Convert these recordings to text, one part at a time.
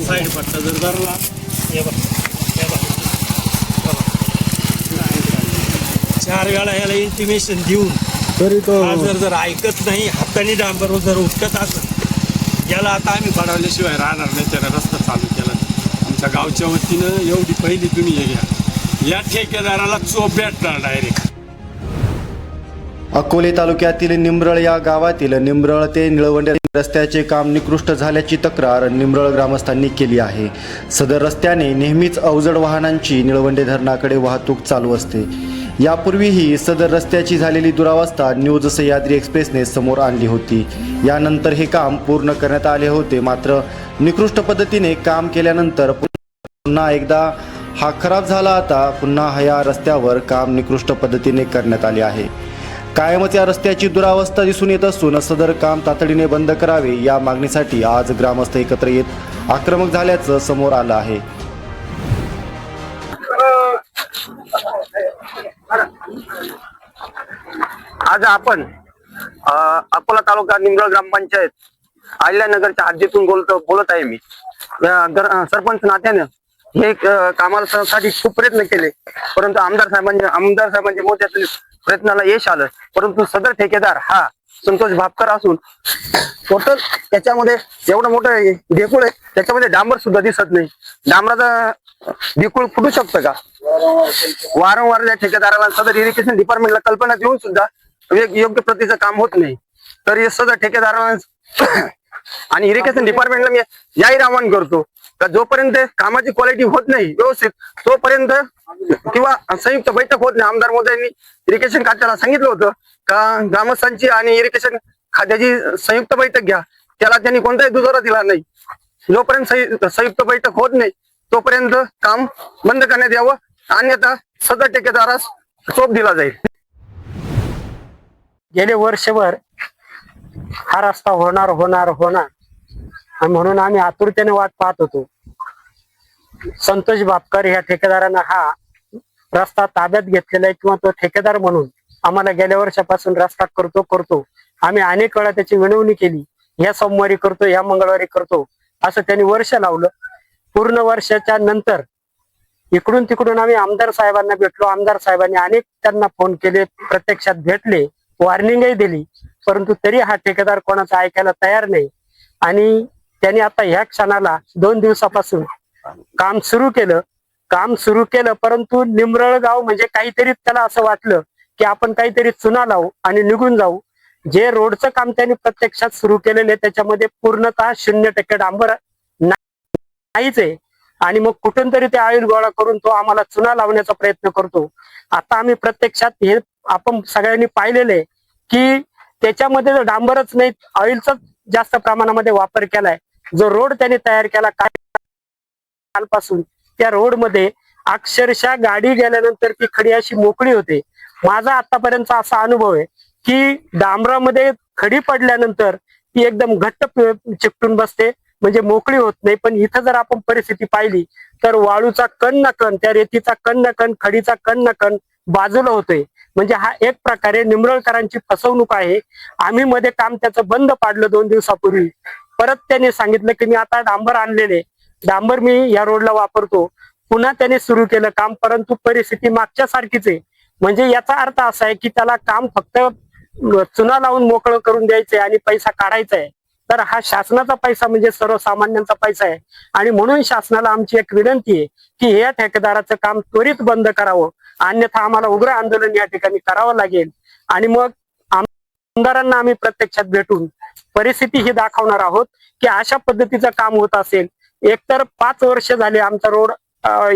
Side पट्टा जर धरला चार वेळा याला इंटिमेशन देऊन तरी तो जर ऐकत नाही, हाताने डांबरवर जर उठत असत, याला आता आम्ही बडवल्याशिवाय राहणार नाही. त्याला रस्ता चालू केला आमच्या गावच्या वतीनं. एवढी पहिली तुम्ही हे घ्या, या ठेकेदाराला चोप भेटणार डायरेक्ट. अकोले तालुक्यातील निंब्रळ या गावातील निंब्रळ ते निळवंडे रस्त्याचे काम निकृष्ट झाल्याची तक्रार निंब्रळ ग्रामस्थांनी केली आहे. सदर रस्त्याने नेहमीच अवजड वाहनांची निळवंडे धरणाकडे वाहतूक चालू असते. यापूर्वीही सदर रस्त्याची झालेली दुरावस्था न्यूज सह्याद्री एक्सप्रेसने समोर आणली होती. यानंतर हे काम पूर्ण करण्यात आले होते, मात्र निकृष्ट पद्धतीने काम केल्यानंतर पुन्हा एकदा हा खराब झाला. आता पुन्हा या रस्त्यावर काम निकृष्ट पद्धतीने करण्यात आले आहे. कायमच या रस्त्याची दुरावस्था दिसून येत असून सदर काम तातडीने बंद करावे या मागणीसाठी आज ग्रामस्थ एकत्र येत आक्रमक झाल्याचं समोर आलं आहे. आज आपण अकोला तालुका निंब्रळ ग्रामपंचायत अहिल्यानगरच्या हद्दीतून बोलत आहे. मी सरपंच नात्यानं हे कामासाठी खूप प्रयत्न केले, परंतु आमदार साहेबांच्या मोठ्या प्रयत्नाला यश आलं. परंतु सदर ठेकेदार हा संतोष भापकर असून टोटल त्याच्यामध्ये एवढं मोठं ढेकूळ आहे, त्याच्यामध्ये डांबर सुद्धा दिसत नाही. डांबराचा ढेकूळ फुटू शकतं का? वारंवार त्या ठेकेदाराला सदर इरिगेशन डिपार्टमेंटला कल्पना देऊन सुद्धा योग्य प्रतीचं काम होत नाही. तर हे सदर ठेकेदाराला आणि इरिगेशन डिपार्टमेंटला मी जाहीर आवाहन करतो का जोपर्यंत कामाची क्वालिटी होत नाही व्यवस्थित, तोपर्यंत किंवा संयुक्त बैठक होत नाही. आमदार मोदयांनी इरिगेशन खात्याला सांगितलं होतं का ग्रामस्थांची आणि इरिगेशन खात्याची संयुक्त बैठक घ्या. त्याला त्यांनी कोणताही दुजोरा दिला नाही. जोपर्यंत संयुक्त बैठक होत नाही तोपर्यंत काम बंद करण्यात यावं, अन्यथा सदर ठेकेदारास चोप दिला जाईल. गेले वर्षभर हा रस्ता होणार म्हणून आम्ही आतुरतेने वाट पाहत होतो. संतोष भापकर ह्या ठेकेदारानं हा रस्ता ताब्यात घेतलेला आहे किंवा तो ठेकेदार म्हणून आम्हाला गेल्या वर्षापासून रस्ता करतो. आम्ही अनेक वेळा त्याची विनवणी केली, ह्या सोमवारी करतो, ह्या मंगळवारी करतो, असं त्यांनी वर्ष लावलं. पूर्ण वर्षाच्या नंतर इकडून तिकडून आम्ही आमदार साहेबांना भेटलो. आमदार साहेबांनी अनेक त्यांना फोन केले, प्रत्यक्षात भेटले, वॉर्निंगही दिली, परंतु तरी हा ठेकेदार कोणाचं ऐकायला तयार नाही. आणि त्यांनी आता ह्या क्षणाला 2 दिवसापासून काम सुरू केलं. परंतु निंब्रळ गाव म्हणजे काहीतरी त्याला असं वाटलं की आपण काहीतरी चुना लावू आणि निघून जाऊ. जे रोडचं काम त्यांनी प्रत्यक्षात सुरू केलेले त्याच्यामध्ये पूर्णतः 0% डांबर नाहीच आहे. आणि मग कुठून तरी ते ऑइल गोळा करून तो आम्हाला चुना लावण्याचा प्रयत्न करतो. आता आम्ही प्रत्यक्षात हे आपण सगळ्यांनी पाहिलेले की त्याच्यामध्ये डांबरच नाही, ऑइलचा जास्त प्रमाणामध्ये वापर केलाय. जो रोड त्यांनी तयार केला कालपासून, त्या रोड मध्ये अक्षरशः गाडी गेल्यानंतर ती खडी अशी मोकळी होते. माझा आतापर्यंतचा असा अनुभव आहे की डांबरामध्ये खडी पडल्यानंतर ती एकदम घट्ट चिकटून बसते, म्हणजे मोकळी होत नाही. पण इथं जर आपण परिस्थिती पाहिली तर वाळूचा कण ना कण, त्या रेतीचा कण ना कण, खडीचा कण ना कण बाजूला होतोय. म्हणजे हा एक प्रकारे निंब्रळकरांची फसवणूक आहे. आम्ही मध्ये काम त्याचं बंद पाडलं 2 दिवसापूर्वी. परत त्यांनी सांगितलं की मी आता डांबर आणलेले, डांबर मी या रोडला वापरतो. पुन्हा त्याने सुरू केलं काम, परंतु परिस्थिती मागच्या सारखीच आहे. म्हणजे याचा अर्थ असा आहे की त्याला काम फक्त चुना लावून मोकळं करून द्यायचंय आणि पैसा काढायचा आहे. तर हा शासनाचा पैसा म्हणजे सर्वसामान्यांचा पैसा आहे. आणि म्हणून शासनाला आमची एक विनंती आहे की या ठेकेदाराचं काम त्वरित बंद करावं, अन्यथा आम्हाला उग्र आंदोलन या ठिकाणी करावं लागेल. आणि मग आमदारांना आम्ही प्रत्यक्षात भेटून परिस्थिती ही दाखवणार आहोत की अशा पद्धतीचं काम होत असेल. एकतर 5 वर्ष झाले आमचा रोड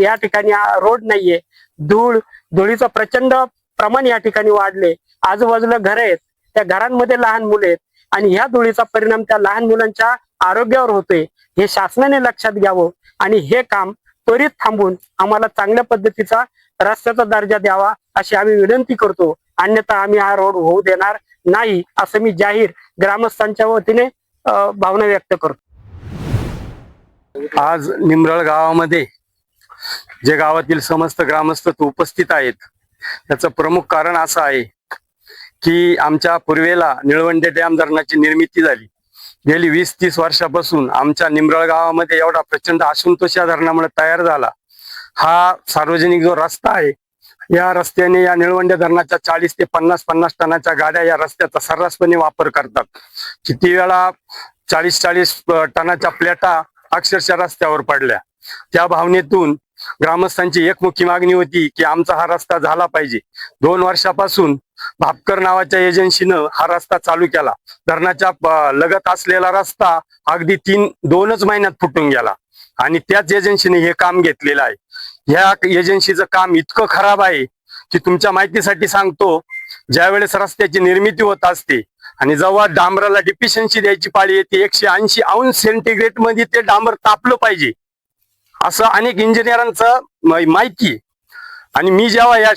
या ठिकाणी रोड नाहीये. धुळीचं प्रचंड प्रमाण या ठिकाणी वाढले. आजूबाजूला घर आहेत, त्या घरांमध्ये लहान मुले आहेत आणि ह्या धुळीचा परिणाम त्या लहान मुलांच्या आरोग्यावर होतोय. हे शासनाने लक्षात घ्यावं आणि हे काम त्वरित थांबून आम्हाला चांगल्या पद्धतीचा रस्त्याचा दर्जा द्यावा अशी आम्ही विनंती करतो. अन्यथा आम्ही हा रोड होऊ देणार नाही असं मी जाहीर ग्रामस्थांच्या वतीने भावना व्यक्त करतो. आज निंब्रळ गावामध्ये जे गावातील समस्त ग्रामस्थ उपस्थित आहेत, त्याचं प्रमुख कारण असं आहे की आमच्या पूर्वेला निळवंडे डॅम धरणाची निर्मिती झाली. गेली 20-30 वर्षापासून आमच्या निमरळ गावामध्ये एवढा प्रचंड असंतोष या धरणामुळे तयार झाला. हा सार्वजनिक जो रस्ता आहे, या रस्त्याने या निळवंडे धरणाच्या 40 ते 50 टनाच्या गाड्या या रस्त्याचा सर्रासपणे वापर करतात. किती वेळा 40 टनाच्या प्लेटा अक्षरशः रस्त्यावर पडल्या. त्या भावनेतून ग्रामस्थांची एकमुखी मागणी होती की आमचा हा रस्ता झाला पाहिजे. 2 वर्षापासून भापकर नावाच्या एजन्सीनं हा रस्ता चालू केला. धरणाच्या लगत असलेला रस्ता अगदी 2च महिन्यात फुटून गेला आणि त्याच एजन्सीने हे काम घेतलेलं आहे. ह्या एजन्सीचं काम इतकं खराब आहे की तुमच्या माहितीसाठी सांगतो, ज्या वेळेस रस्त्याची निर्मिती होत असते आणि जेव्हा डांबराला डिफिशियन्सी द्यायची पाळी येते, 180 अंश सेंटीग्रेड मध्ये ते डांबर तापलं पाहिजे असं अनेक इंजिनियरांचं माहिती. आणि मी जेव्हा या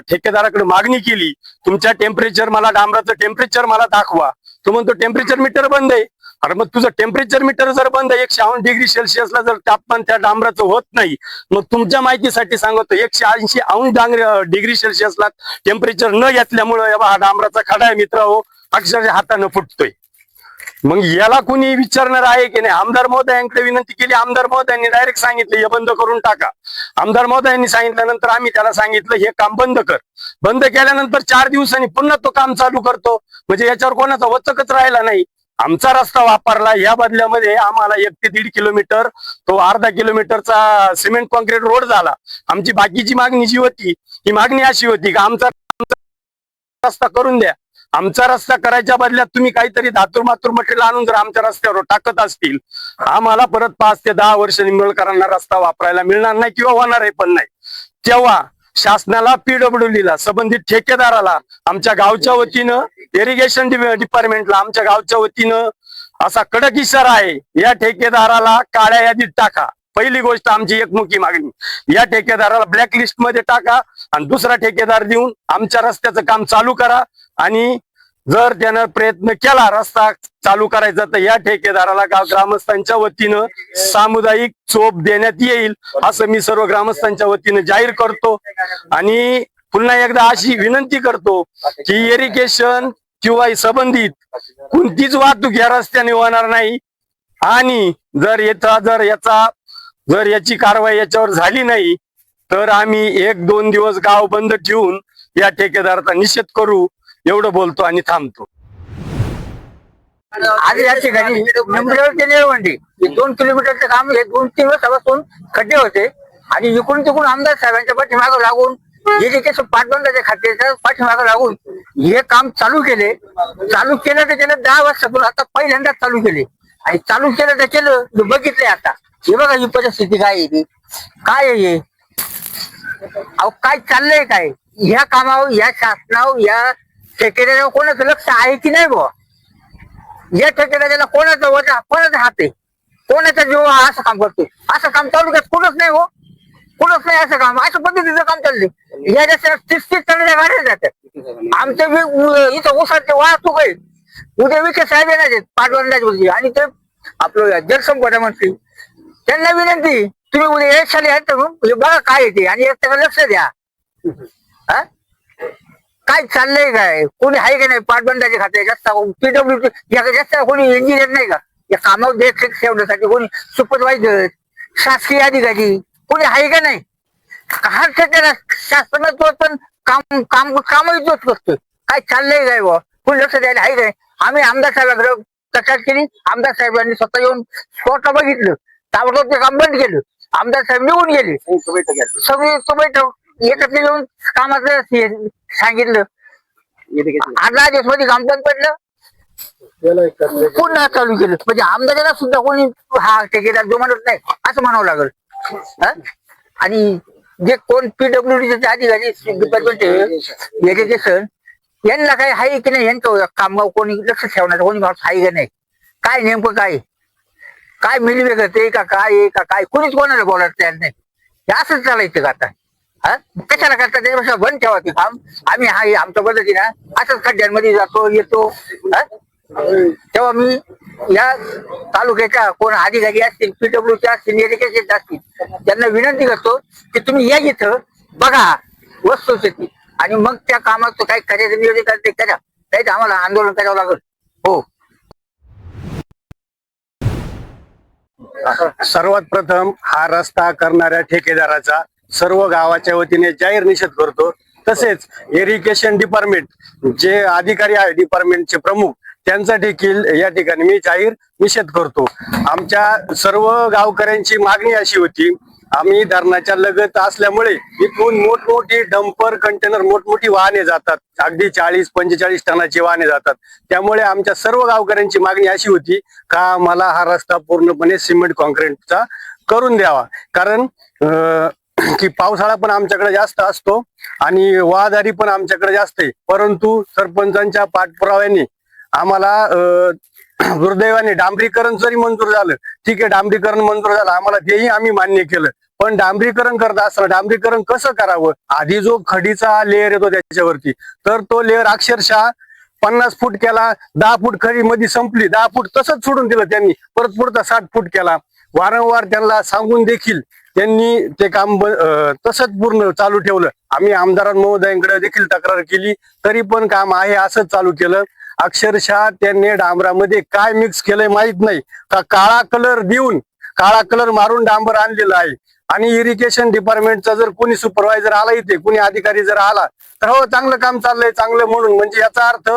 ठेकेदाराकडे मागणी केली, तुमच्या टेम्परेचर मला डांबराचं टेम्परेचर मला दाखवा, तो म्हणतो टेम्परेचर मीटर बंद आहे. अरे मग तुझं टेम्परेचर मीटर जर बंद आहे, 180 डिग्री सेल्सिअसला जर तापमान त्या डांबराचं होत नाही, मग तुमच्या माहितीसाठी सांगतो 180 अंश डिग्री सेल्सिअसला टेम्परेचर न घेतल्यामुळे हा डांबराचा खडा आहे मित्र हो, अक्षरशः हातानं फुटतोय. मग याला कुणी विचारणार आहे की नाही? आमदार महोदयांकडे विनंती केली. आमदार महोदयांनी डायरेक्ट सांगितलं हे बंद करून टाका. आमदार महोदयांनी सांगितल्यानंतर आम्ही त्याला सांगितलं हे काम बंद कर. बंद केल्यानंतर 4 दिवसांनी पुन्हा तो काम चालू करतो. म्हणजे याच्यावर कोणाचा वचकच राहिला नाही. आमचा रस्ता वापरला, या बदल्यामध्ये आम्हाला 1 ते 1.5 किलोमीटर तो अर्धा किलोमीटरचा सिमेंट कॉन्क्रीट रोड झाला. आमची बाकीची मागणी जी होती, ही मागणी अशी होती की आमचा रस्ता करून द्या. आमचा रस्ता करायच्या बदल्यात तुम्ही काहीतरी धातूर मातूर मटेरियल आणून जर आमच्या रस्त्यावर टाकत असतील, आम्हाला परत 5 ते 10 वर्ष निंबळकरांना रस्ता वापरायला मिळणार नाही किंवा होणार आहे पण नाही. तेव्हा शासनाला, पीडब्ल्यूडीला, संबंधित ठेकेदाराला, आमच्या गावच्या वतीनं, इरिगेशन डिपार्टमेंटला आमच्या गावच्या वतीनं असा कडक इशारा आहे, या ठेकेदाराला काळ्या यादीत टाका. पहिली गोष्ट आमची एकमुखी मागणी, या ठेकेदाराला ब्लॅकलिस्ट मध्ये टाका आणि दुसरा ठेकेदार देऊन आमच्या रस्त्याचं काम चालू करा. आणि जर त्यानं प्रयत्न केला रस्ता चालू करायचा तर या ठेकेदाराला गाव ग्रामस्थांच्या वतीनं सामुदायिक चोप देण्यात येईल असं मी सर्व ग्रामस्थांच्या वतीनं जाहीर करतो. आणि पुन्हा एकदा अशी विनंती करतो की इरिगेशन किंवा संबंधित कोणतीच वाहतूक या रस्त्याने होणार नाही. आणि जर याची कारवाई याच्यावर झाली नाही तर आम्ही 1-2 दिवस गाव बंद ठेवून या ठेकेदाराचा निषेध करू. एवढं बोलतो आणि थांबतो. आज या ठिकाणी निंबळकर ते निळवंडी 2 किलोमीटरचं काम हे 2-3 वर्षापासून खड्डे होते आणि इकडून तिकडून आमदार साहेबांच्या पाठीमागं लागून इरिगेशन पाटबंधाच्या खात्याच्या पाठीमागं लागून हे काम चालू केले तर त्याला 10 वर्षापूर्वी आता पहिल्यांदाच चालू केले. आणि चालू केलं तर केलं, बघितलंय आता. हे बघा ही परिस्थिती काय आहे ती, काय आहे अहो, काय चाललंय काय ह्या कामावर, या शासनावर, या ठेकेदारावर कोणाचं लक्ष आहे की नाही बुवा? या ठेकेदाराला कोणाचा हात आहे, कोणाचा जीव असं काम करतोय? असं काम तालुक्यात कुठंच नाही हो, कुठंच नाही असं काम. अशा पद्धतीचं काम चाललंय. या रस्त्याला 30 टनाच्या गाड्या जातात. आमच्या इथं ऊसाचे वाहतूक आहे. उद्या विखे साहेब येणार आहेत पाटबंधाची आणि ते आपलं जलसंपदा मंत्री, त्यांना विनंती तुम्ही उद्या एक साली आहेत तर बघा काय येते आणि त्याकडे लक्ष द्या. काय चाललंय काय, कोणी आहे का नाही पाटबंधाचे खाते रस्ता पीडब्ल्यूडी रस्त्याला कोणी इंजिनियर नाही का या कामावर देखरेख ठेवण्यासाठी? कोणी सुपरवायझर, शासकीय अधिकारी कोणी आहे का नाही? हा त्याला शासनाचं पण कामही तोच करतोय. काय चाललंय काय बुवा, कोणी लक्ष द्यायला आहे काय? आम्ही आमदार साहेबांकडे तक्रार केली. आमदार साहेबांनी स्वतः येऊन स्पॉटला बघितलं, ताबडतोब ते काम बंद केलं. आमदार साहेब निघून गेले. सगळी तो बैठक एकत्र येऊन कामाचं सांगितलं. 8-10 दिवस मध्ये काम बंद पडलं, पुन्हा चालू केलं. म्हणजे आमदाराला सुद्धा कोणी हा ठेकेदार जो म्हणत नाही असं म्हणावं लागल. आणि जे कोण पीडब्ल्यूडीचे अधिकारी डिपार्टमेंट इरिगेशन यांना काही आहे की नाही, यांचं कामगाव कोणी लक्ष ठेवण्याचं कोणी माणूस आहे का नाही? काय नेमकं काय मिळवे ते का काय कोणीच कोणाला बोलायला तयार नाही. हे असंच चालायचं का आता? कशाला करता? त्याच्यापेक्षा बंद ठेवा ते काम. आम्ही आमच्या पद्धतीनं असंच खड्ड्यांमध्ये जातो येतो. तेव्हा मी या तालुक्याच्या कोण अधिकारी असतील, पीडब्ल्यूच्या असतील, इरिगेशनचे असतील, त्यांना विनंती करतो की तुम्ही या इथं बघा वस्तुस्थिती आणि मग त्या कामाचं काय करायचं नियोजन करते करा, नाही तर आम्हाला आंदोलन करावं लागेल. हो. सर्वात प्रथम हा रस्ता करणाऱ्या ठेकेदाराचा सर्व गावाच्या वतीने जाहीर निषेध करतो. तसेच इरिगेशन डिपार्टमेंट जे अधिकारी आहे डिपार्टमेंटचे प्रमुख त्यांचा देखील या ठिकाणी मी जाहीर निषेध करतो. आमच्या सर्व गावकऱ्यांची मागणी अशी होती, आम्ही धरणाच्या लगत असल्यामुळे इथून मोठमोठी डंपर कंटेनर मोठमोठी वाहने जातात, अगदी 40-45 टनाची वाहने जातात. त्यामुळे आमच्या सर्व गावकऱ्यांची मागणी अशी होती का मला हा रस्ता पूर्णपणे सिमेंट कॉन्क्रीटचा करून द्यावा. कारण की पावसाळा पण आमच्याकडे जास्त असतो आणि वाहदारी पण आमच्याकडे जास्त आहे. परंतु सरपंचांच्या पाठपुराव्याने आम्हाला दुर्दैवाने डांबरीकरण जरी मंजूर झालं, ठीक आहे डांबरीकरण मंजूर झालं आम्हाला, तेही आम्ही मान्य केलं. पण डांबरीकरण करत असताना डांबरीकरण कसं करावं, आधी जो खडीचा लेअर येतो त्याच्यावरती, तर तो लेअर अक्षरशः 50 फूट केला, 10 फूट खडी मध्ये संपली, 10 फूट तसंच सोडून दिलं त्यांनी, परत पुढचा 60 फूट केला. वारंवार त्यांना सांगून देखील त्यांनी ते काम तसंच पूर्ण चालू ठेवलं. आम्ही आमदार महोदयांकडे देखील तक्रार केली, तरी पण काम आहे असंच चालू केलं. अक्षरशः त्यांनी डांबरामध्ये काय मिक्स केलंय माहित नाही का, काळा कलर देऊन काळा कलर मारून डांबर आणलेलं आहे. आणि इरिगेशन डिपार्टमेंटचा जर कोणी सुपरवायझर आला इथे, कोणी अधिकारी जर आला तर हो चांगलं काम चाललंय चांगलं म्हणून, म्हणजे याचा अर्थ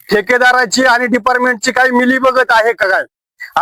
ठेकेदाराची आणि डिपार्टमेंटची काही मिलीभगत आहे का काय,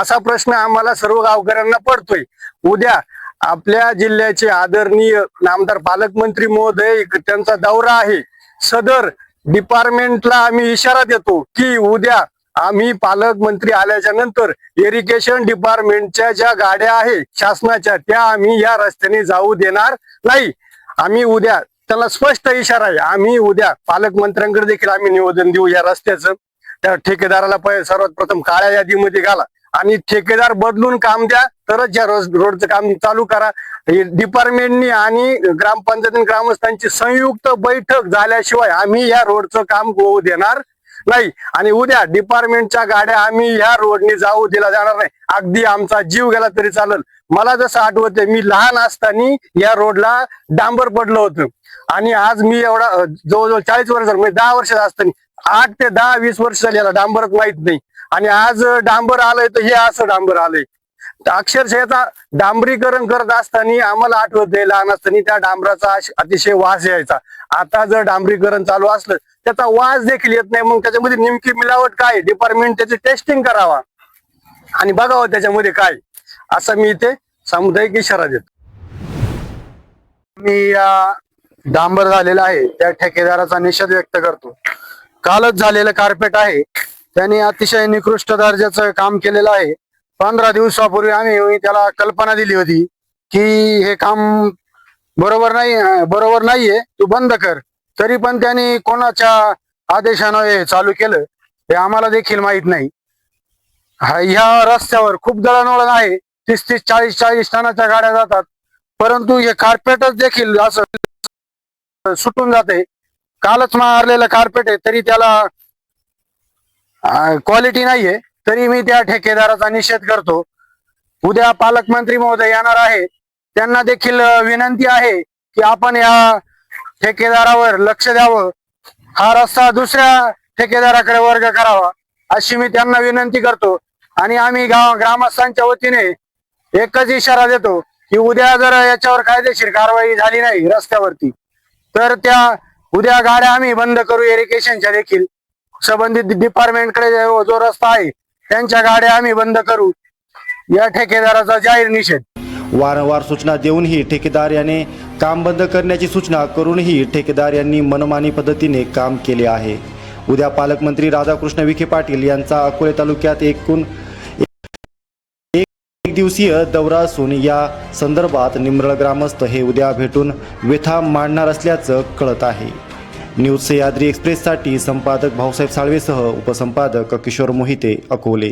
असा प्रश्न आम्हाला सर्व गावकऱ्यांना पडतोय. उद्या आपल्या जिल्ह्याचे आदरणीय आमदार पालकमंत्री महोदय त्यांचा दौरा आहे. सदर डिपार्टमेंटला आम्ही इशारा देतो की उद्या आम्ही पालकमंत्री आल्याच्या नंतर इरिगेशन डिपार्टमेंटच्या ज्या गाड्या आहेत शासनाच्या त्या आम्ही या रस्त्याने जाऊ देणार नाही. आम्ही उद्या त्याला स्पष्ट इशारा आहे, आम्ही उद्या पालकमंत्र्यांकडे देखील आम्ही निवेदन देऊ या रस्त्याचं. त्या ठेकेदाराला सर्वात प्रथम काळ्या यादीमध्ये घाला आणि ठेकेदार बदलून काम द्या, तरच या रोडचं काम चालू करा. डिपार्टमेंटनी आणि ग्रामपंचायत ग्रामस्थांची संयुक्त बैठक झाल्याशिवाय आम्ही या रोडचं काम होऊ देणार नाही. आणि उद्या डिपार्टमेंटच्या गाड्या आम्ही ह्या रोडने जाऊ दिला जाणार नाही. अगदी आमचा जीव गेला तरी चालेल. मला जसं आठवतंय मी लहान असताना या रोडला डांबर पडलं होतं आणि आज मी एवढा जवळजवळ 40 वर्ष म्हणजे 10 वर्ष असताना 8 ते 10-20 वर्ष झाली याला डांबरच माहित नाही. आणि आज डांबर आलंय तर हे असं डांबर आलंय. अक्षरशः याचा डांबरीकरण करत असताना आम्हाला आठवतंय लहान असताना त्या डांबराचा अतिशय वास यायचा. आता जर डांबरीकरण चालू असलं त्याचा वास देखील येत नाही. मग त्याच्यामध्ये नेमकी मिलावट काय, डिपार्टमेंट त्याची टेस्टिंग करावा आणि बघावं त्याच्यामध्ये काय, असं मी इथे सामुदायिक इशारा देतो. मी या डांबर झालेला आहे त्या ठेकेदाराचा निषेध व्यक्त करतो. कालच झालेलं कार्पेट आहे, त्यांनी अतिशय निकृष्ट दर्जाचं काम केलेलं आहे. 15 दिवसापूर्वी आम्ही त्याला कल्पना दिली होती की हे काम बरोबर नाहीये, तू बंद कर. तरी पण त्यांनी कोणाच्या आदेशानं हे चालू केलं हे आम्हाला देखील माहित नाही. ह्या रस्त्यावर खूप दळणवळण आहे, 30-30, 40-40 टनाच्या गाड्या जातात, परंतु हे कार्पेटच देखील असं सुटून जाते. कालच मारलेलं कार्पेट आहे तरी त्याला क्वालिटी नाहीये. तरी मी त्या ठेकेदाराचा निषेध करतो. उद्या पालकमंत्री महोदय येणार आहे, त्यांना देखील विनंती आहे की आपण या ठेकेदारावर लक्ष द्यावं, हा रस्ता दुसऱ्या ठेकेदाराकडे वर्ग करावा अशी मी त्यांना विनंती करतो. आणि आम्ही ग्रामस्थांच्या वतीने एकच इशारा देतो की उद्या जर याच्यावर कायदेशीर कारवाई झाली नाही रस्त्यावरती तर त्या उद्या गाड्या आम्ही बंद करू. इरिगेशनच्या देखील संबंधित डिपार्टमेंटकडे जो रस्ता आहे त्यांच्या गाड्या आम्ही बंद करू. या ठेकेदाराचा जाहीर निषेध. वारंवार सूचना देऊनही ठेकेदार याने काम बंद करण्याची सूचना करूनही ठेकेदार यांनी मनमानी पद्धतीने काम केले आहे. उद्या पालकमंत्री राधाकृष्ण विखे पाटील यांचा अकोले तालुक्यात एकूण एक दिवसीय दौरा असून या संदर्भात निमरळ ग्रामस्थ हे उद्या भेटून व्यथा मांडणार असल्याचं कळत आहे. न्यूज सह्याद्री एक्सप्रेससाठी संपादक भाऊसाहेब साळवेसह उपसंपादक किशोर मोहिते, अकोले.